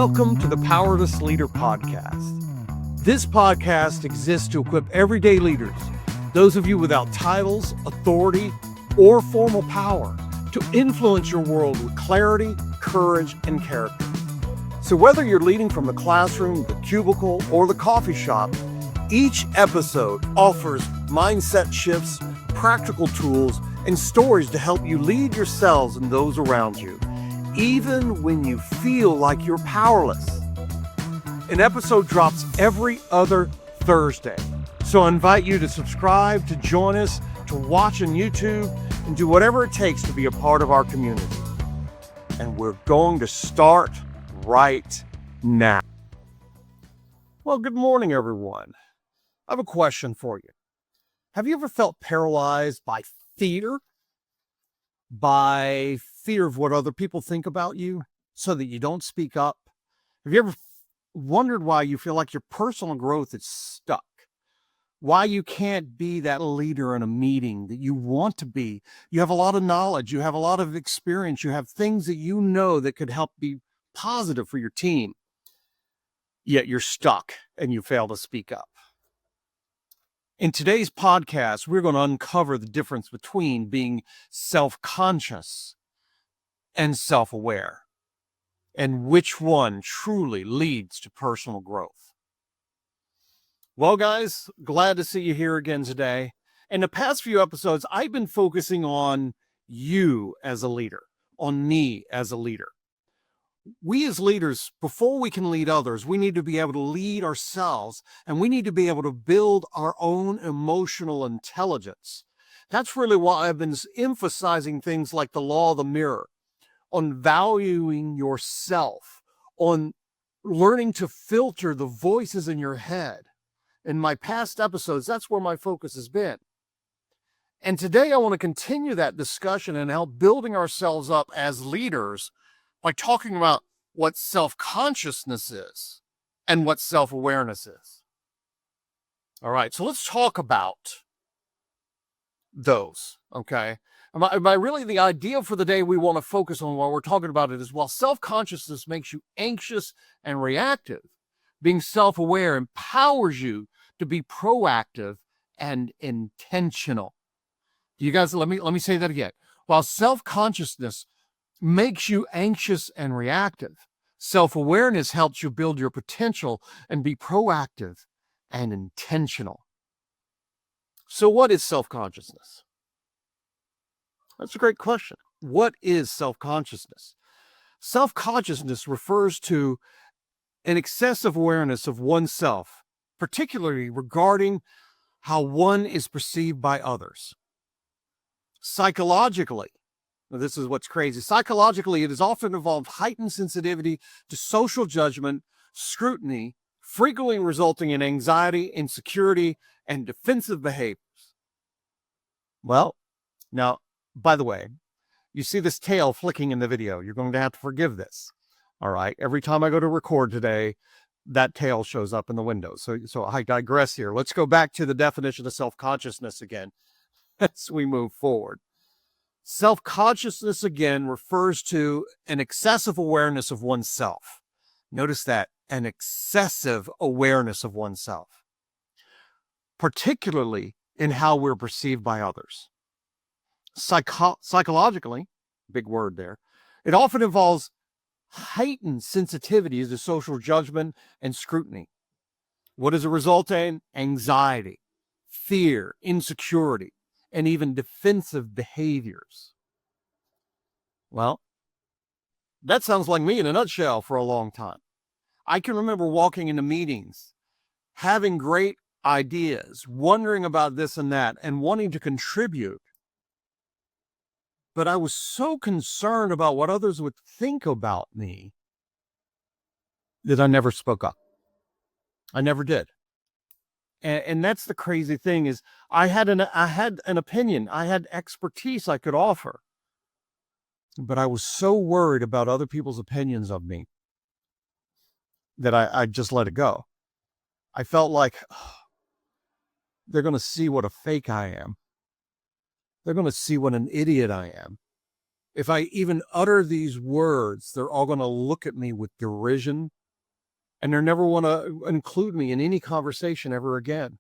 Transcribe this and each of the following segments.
Welcome to the Powerless Leader Podcast. This podcast exists to equip everyday leaders, those of you without titles, authority, or formal power, to influence your world with clarity, courage, and character. So whether you're leading from the classroom, the cubicle, or the coffee shop, each episode offers mindset shifts, practical tools, and stories to help you lead yourselves and those around you, even when you feel like you're powerless. An episode drops every other Thursday, so I invite you to subscribe, to join us, to watch on YouTube, and do whatever it takes to be a part of our community. And we're going to start right now. Well, good morning, everyone. I have a question for you. Have you ever felt paralyzed by fear? By fear of what other people think about you so that you don't speak up? Have you ever wondered why you feel like your personal growth is stuck? Why you can't be that leader in a meeting that you want to be? You have a lot of knowledge, you have a lot of experience, you have things that you know that could help be positive for your team, yet you're stuck and you fail to speak up. In today's podcast, we're going to uncover the difference between being self-conscious and self-aware, and which one truly leads to personal growth. Well, guys, glad to see you here again today. In the past few episodes, I've been focusing on you as a leader, on me as a leader. We as leaders, before we can lead others, we need to be able to lead ourselves, and we need to be able to build our own emotional intelligence. That's really why I've been emphasizing things like the law of the mirror, on valuing yourself, on learning to filter the voices in your head. In my past episodes, that's where my focus has been. And today I want to continue that discussion and help building ourselves up as leaders by talking about what self-consciousness is and what self-awareness is. All right, so let's talk about those, okay? Really, the idea for the day we want to focus on while we're talking about it is, while self-consciousnness makes you anxious and reactive, being self-aware empowers you to be proactive and intentional. You guys, let me say that again. While self-consciousness makes you anxious and reactive, self-awareness helps you build your potential and be proactive and intentional. So what is self-consciousness? That's a great question. What is self-consciousness? Self-consciousness refers to an excessive awareness of oneself, particularly regarding how one is perceived by others. Psychologically, now this is what's crazy. Psychologically, it has often involved heightened sensitivity to social judgment, scrutiny, frequently resulting in anxiety, insecurity, and defensive behaviors. Well, now, by the way, you see this tail flicking in the video. You're going to have to forgive this. All right. Every time I go to record today, that tail shows up in the window. So I digress here. Let's go back to the definition of self-consciousness again as we move forward. Self-consciousness, again, refers to an excessive awareness of oneself. Notice that, an excessive awareness of oneself, particularly in how we're perceived by others. Psychologically, big word there, it often involves heightened sensitivity to social judgment and scrutiny. What does it result in? Anxiety, fear, insecurity, and even defensive behaviors. Well, that sounds like me in a nutshell for a long time. I can remember walking into meetings, having great ideas, wondering about this and that, and wanting to contribute. But I was so concerned about what others would think about me that I never spoke up. I never did. And that's the crazy thing, is I had an opinion, I had expertise I could offer, but I was so worried about other people's opinions of me that I just let it go. I felt like, they're going to see what a fake I am. They're going to see what an idiot I am. If I even utter these words, they're all going to look at me with derision and they never want to include me in any conversation ever again.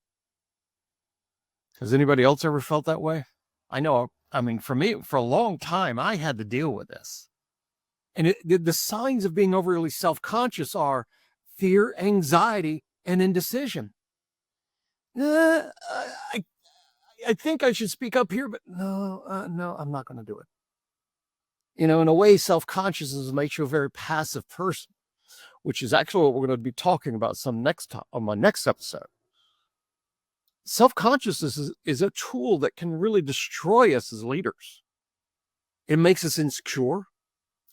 Has anybody else ever felt that way? I know, I mean, for me, for a long time, I had to deal with this. And the signs of being overly self-conscious are fear, anxiety, and indecision. I think I should speak up here, but no, I'm not going to do it. In a way, self-consciousness makes you a very passive person, which is actually what we're going to be talking about some next time on my next episode. Self-consciousness is a tool that can really destroy us as leaders. It makes us insecure.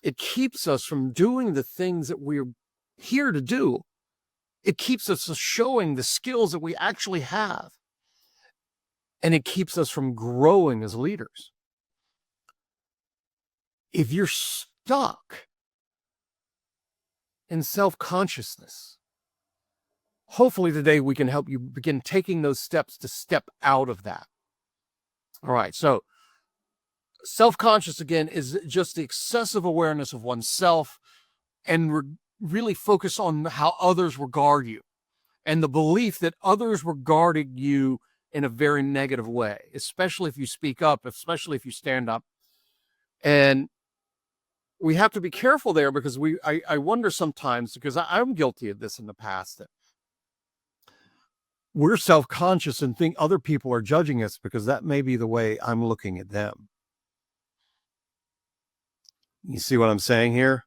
It keeps us from doing the things that we're here to do. It keeps us from showing the skills that we actually have. And it keeps us from growing as leaders. If you're stuck in self-consciousness, hopefully today we can help you begin taking those steps to step out of that. All right, so self-conscious, again, is just the excessive awareness of oneself and really focus on how others regard you and the belief that others regarding you in a very negative way, especially if you speak up, especially if you stand up. And we have to be careful there because I wonder sometimes, because I'm guilty of this in the past, that we're self-conscious and think other people are judging us because that may be the way I'm looking at them. You see what I'm saying here?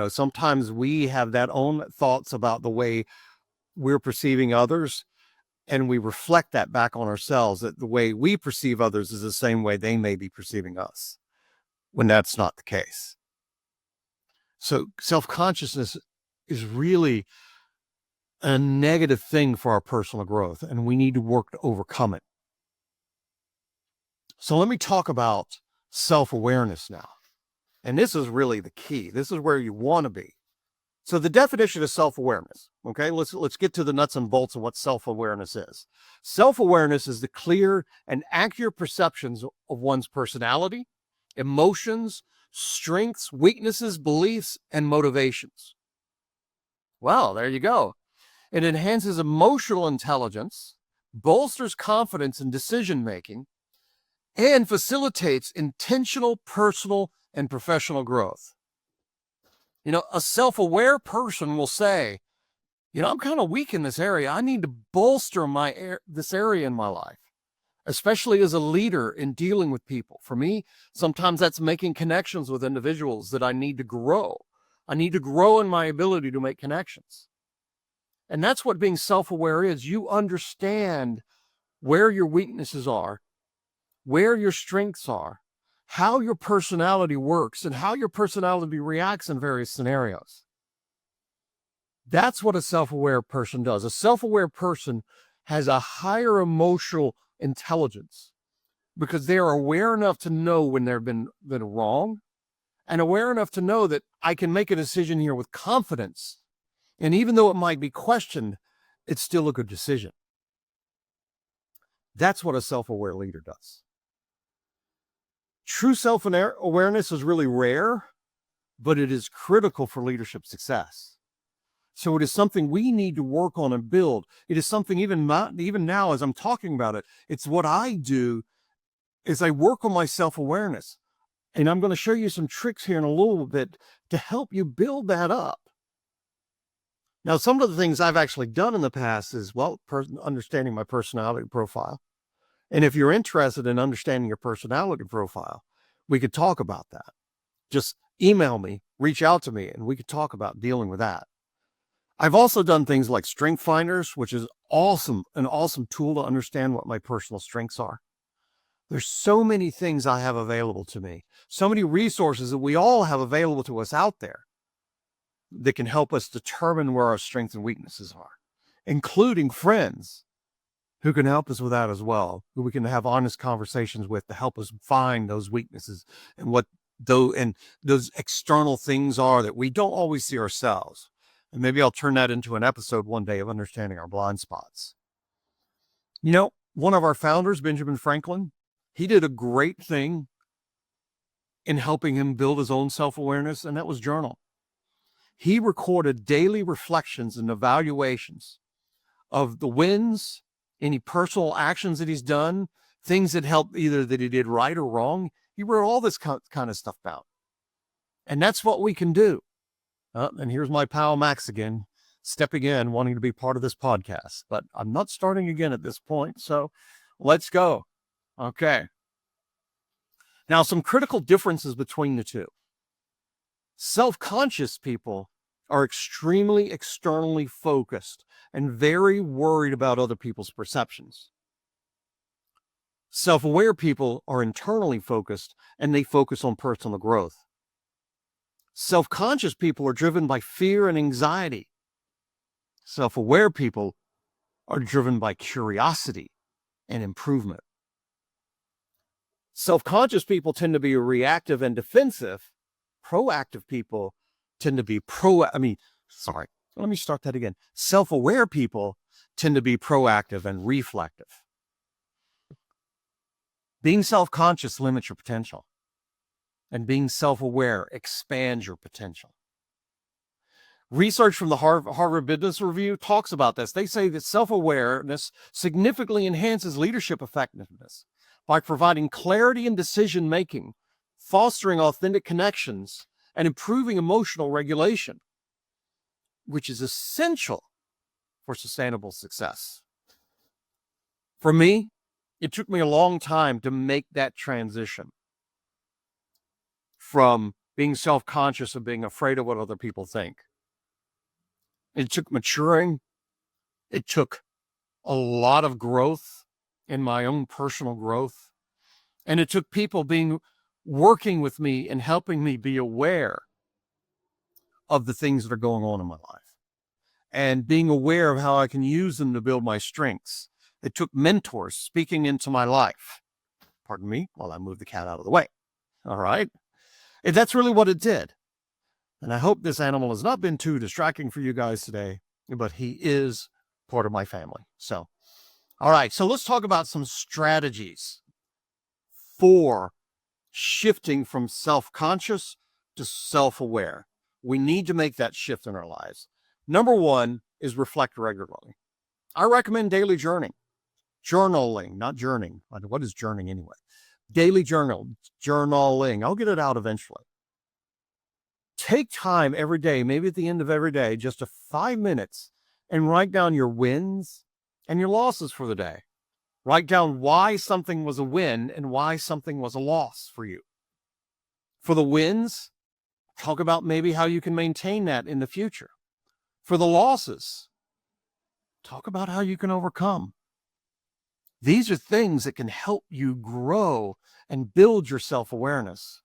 Sometimes we have that own thoughts about the way we're perceiving others, and we reflect that back on ourselves, that the way we perceive others is the same way they may be perceiving us, when that's not the case. So self-consciousness is really a negative thing for our personal growth, and we need to work to overcome it. So let me talk about self-awareness now. And this is really the key. This is where you want to be. So the definition of self-awareness, okay, let's get to the nuts and bolts of what self-awareness is. Self-awareness is the clear and accurate perceptions of one's personality, emotions, strengths, weaknesses, beliefs, and motivations. Well, there you go. It enhances emotional intelligence, bolsters confidence in decision-making, and facilitates intentional personal and professional growth. A self-aware person will say, I'm kind of weak in this area. I need to bolster this area in my life, especially as a leader in dealing with people. For me, sometimes that's making connections with individuals that I need to grow. I need to grow in my ability to make connections. And that's what being self-aware is. You understand where your weaknesses are, where your strengths are, how your personality works, and how your personality reacts in various scenarios. That's what a self-aware person does. A self-aware person has a higher emotional intelligence because they are aware enough to know when they've been wrong, and aware enough to know that I can make a decision here with confidence. And even though it might be questioned, it's still a good decision. That's what a self-aware leader does. True self-awareness is really rare, but it is critical for leadership success. So it is something we need to work on and build. It is something even now as I'm talking about it, it's what I do is I work on my self-awareness. And I'm going to show you some tricks here in a little bit to help you build that up. Now, some of the things I've actually done in the past is, understanding my personality profile. And if you're interested in understanding your personality profile, we could talk about that. Just email me, reach out to me, and we could talk about dealing with that. I've also done things like Strength Finders, which is an awesome tool to understand what my personal strengths are. There's so many things I have available to me, so many resources that we all have available to us out there that can help us determine where our strengths and weaknesses are, including friends who can help us with that as well, who we can have honest conversations with to help us find those weaknesses and what those external things are that we don't always see ourselves. And maybe I'll turn that into an episode one day of understanding our blind spots. One of our founders, Benjamin Franklin, he did a great thing in helping him build his own self-awareness, and that was journal. he recorded daily reflections and evaluations of the wins, any personal actions that he's done, things that helped either that he did right or wrong. He wrote all this kind of stuff down. And that's what we can do. And here's my pal Max again, stepping in, wanting to be part of this podcast. But I'm not starting again at this point, so let's go. Okay. Now, some critical differences between the two. Self-conscious people are extremely externally focused and very worried about other people's perceptions. Self-aware people are internally focused and they focus on personal growth. Self-conscious people are driven by fear and anxiety. Self-aware people are driven by curiosity and improvement. Self-conscious people tend to be reactive and defensive. Proactive people tend to be let me start that again. Self-aware people tend to be proactive and reflective. Being self-conscious limits your potential, and being self-aware expands your potential. Research from the Harvard Business Review talks about this. They say that self-awareness significantly enhances leadership effectiveness by providing clarity in decision-making, fostering authentic connections, and improving emotional regulation, which is essential for sustainable success. For me, it took me a long time to make that transition from being self-conscious and being afraid of what other people think. It took maturing. It took a lot of growth in my own personal growth. And it took people working with me and helping me be aware of the things that are going on in my life and being aware of how I can use them to build my strengths. It took mentors speaking into my life. Pardon me while I move the cat out of the way. All right. And that's really what it did. And I hope this animal has not been too distracting for you guys today, but he is part of my family. So, all right. So let's talk about some strategies for shifting from self-conscious to self-aware. We need to make that shift in our lives. Number one is reflect regularly. I recommend daily journaling, not journeying. What is journeying anyway? Daily journaling. I'll get it out eventually. Take time every day, maybe at the end of every day, just 5 minutes, and write down your wins and your losses for the day. Write down why something was a win and why something was a loss for you. For the wins, talk about maybe how you can maintain that in the future. For the losses, talk about how you can overcome. These are things that can help you grow and build your self-awareness.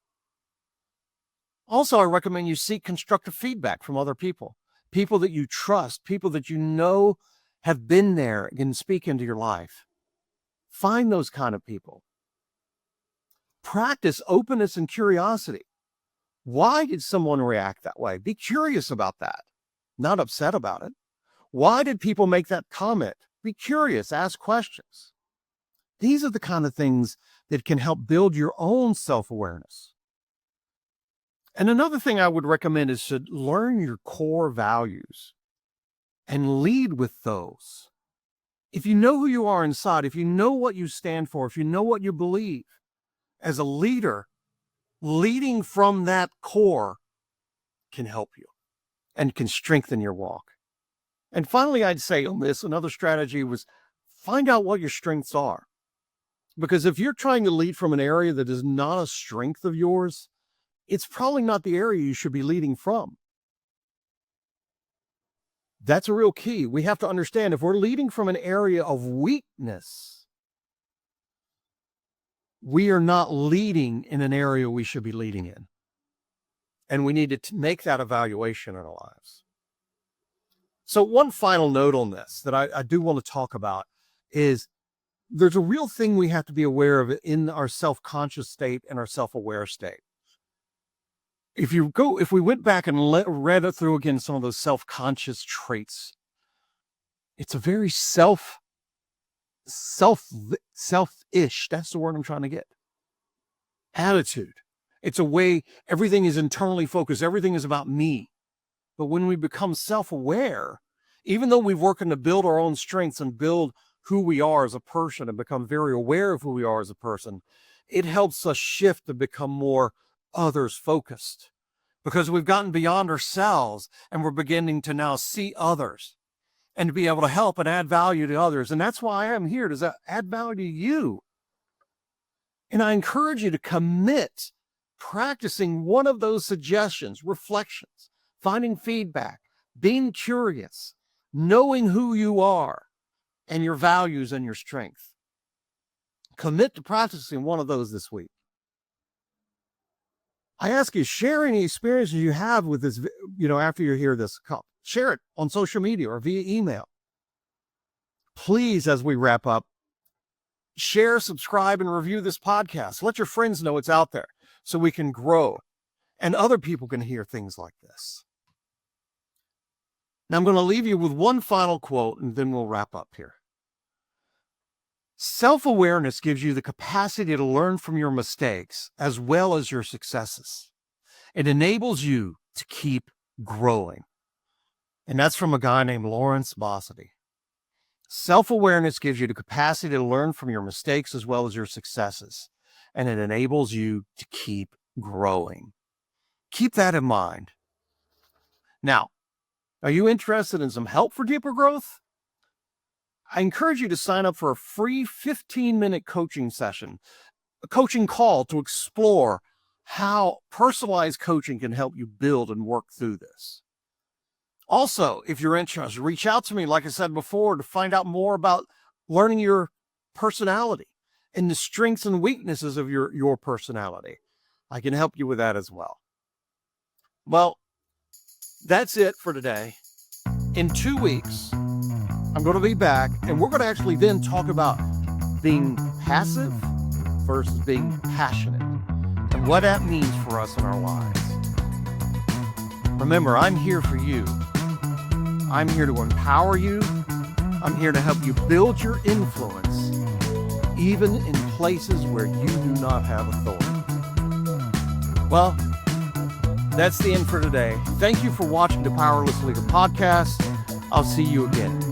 Also, I recommend you seek constructive feedback from other people that you trust, people that you know have been there and can speak into your life. Find those kind of people. Practice openness and curiosity. Why did someone react that way? Be curious about that, not upset about it. Why did people make that comment? Be curious, ask questions. These are the kind of things that can help build your own self-awareness. And another thing I would recommend is to learn your core values and lead with those. If you know who you are inside, if you know what you stand for, if you know what you believe, as a leader, leading from that core can help you and can strengthen your walk. And finally, I'd say on this, another strategy was find out what your strengths are. Because if you're trying to lead from an area that is not a strength of yours, it's probably not the area you should be leading from. That's a real key. We have to understand if we're leading from an area of weakness, we are not leading in an area we should be leading in. And we need to make that evaluation in our lives. So one final note on this that I do want to talk about is there's a real thing we have to be aware of in our self-conscious state and our self-aware state. If we went back and read it through again, some of those self-conscious traits, it's a very selfish, that's the word I'm trying to get. Attitude. It's a way everything is internally focused. Everything is about me. But when we become self-aware, even though we've working to build our own strengths and build who we are as a person and become very aware of who we are as a person, it helps us shift to become more others focused, because we've gotten beyond ourselves and we're beginning to now see others and to be able to help and add value to others. And that's why I am here, to add value to you. And I encourage you to commit practicing one of those suggestions, reflections, finding feedback, being curious, knowing who you are and your values and your strength. Commit to practicing one of those this week. I ask you, share any experiences you have with this, after you hear this. Share it on social media or via email. Please, as we wrap up, share, subscribe, and review this podcast. Let your friends know it's out there so we can grow and other people can hear things like this. Now, I'm going to leave you with one final quote, and then we'll wrap up here. Self-awareness gives you the capacity to learn from your mistakes as well as your successes. It enables you to keep growing. And that's from a guy named Lawrence Bossidy. Self-awareness gives you the capacity to learn from your mistakes as well as your successes. And it enables you to keep growing. Keep that in mind. Now, are you interested in some help for deeper growth? I encourage you to sign up for a free 15-minute coaching session, a coaching call to explore how personalized coaching can help you build and work through this. Also, if you're interested, reach out to me, like I said before, to find out more about learning your personality and the strengths and weaknesses of your personality. I can help you with that as well. Well, that's it for today. In 2 weeks, I'm going to be back, and we're going to actually then talk about being passive versus being passionate and what that means for us in our lives. Remember, I'm here for you. I'm here to empower you. I'm here to help you build your influence, even in places where you do not have authority. Well, that's the end for today. Thank you for watching the Powerless Leader Podcast. I'll see you again.